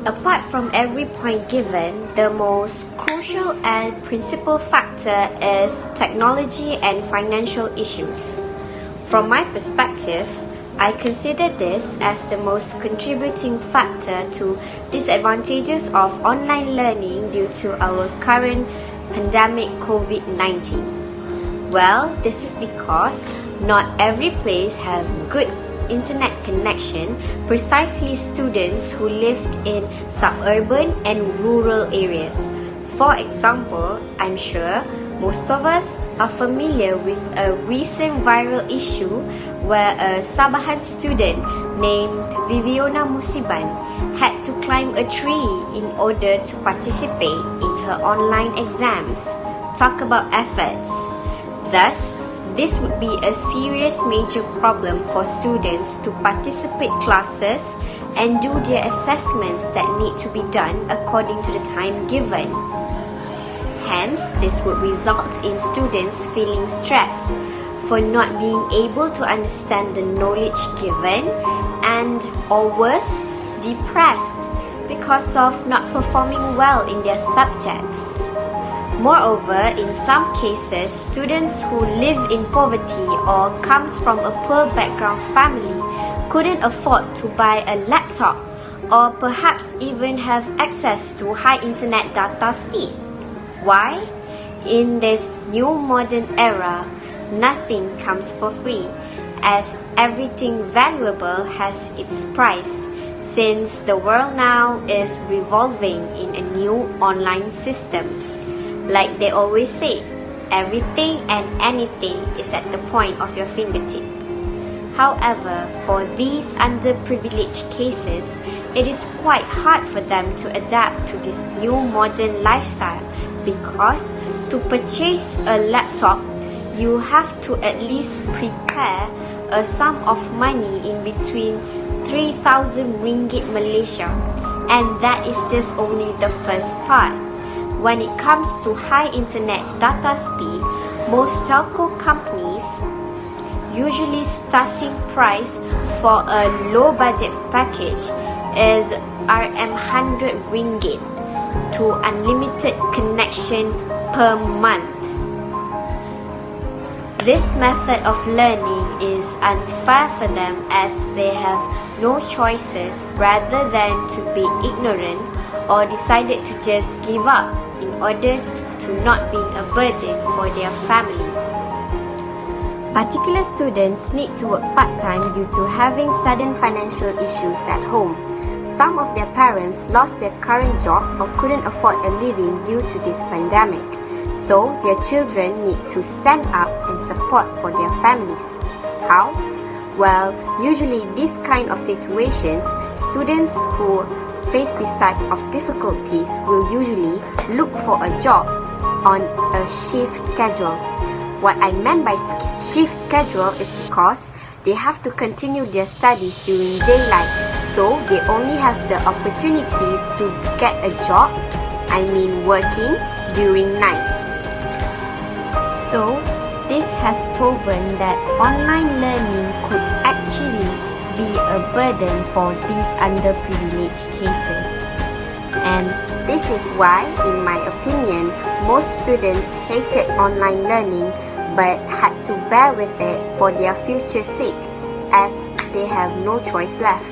Apart from every point given, the most crucial and principal factor is technology and financial issues. From my perspective, I consider this as the most contributing factor to disadvantages of online learning due to our current pandemic COVID-19. Well, this is because not every place have good internet connection, precisely students who lived in suburban and rural areas. For example, I'm sure most of us are familiar with a recent viral issue where a Sabahan student named Viviana Musiban had to climb a tree in order to participate in her online exams. Talk about efforts. Thus, this would be a serious major problem for students to participate classes and do their assessments that need to be done according to the time given. Hence, this would result in students feeling stressed for not being able to understand the knowledge given and, or worse, depressed because of not performing well in their subjects. Moreover, in some cases, students who live in poverty or comes from a poor background family couldn't afford to buy a laptop or perhaps even have access to high internet data speed. Why? In this new modern era, nothing comes for free, as everything valuable has its price, since the world now is revolving in a new online system. Like they always say, everything and anything is at the point of your fingertip. However, for these underprivileged cases, it is quite hard for them to adapt to this new modern lifestyle because to purchase a laptop, you have to at least prepare a sum of money in between 3,000 ringgit Malaysia, and that is just only the first part. When it comes to high internet data speed, most telco companies usually starting price for a low budget package is Rm100 ringgit to unlimited connection per month. This method of learning is unfair for them as they have no choices rather than to be ignorant or decided to just give up in order to not being a burden for their family. Particular students need to work part-time due to having sudden financial issues at home. Some of their parents lost their current job or couldn't afford a living due to this pandemic. So, their children need to stand up and support for their families. How? Well, usually these kind of situations, students who face this type of difficulties will usually look for a job on a shift schedule. What I meant by shift schedule is because they have to continue their studies during daylight, so they only have the opportunity to get a job, working during night. So, this has proven that online learning could actually be a burden for these underprivileged cases. And this is why, in my opinion, most students hated online learning but had to bear with it for their future's sake, as they have no choice left.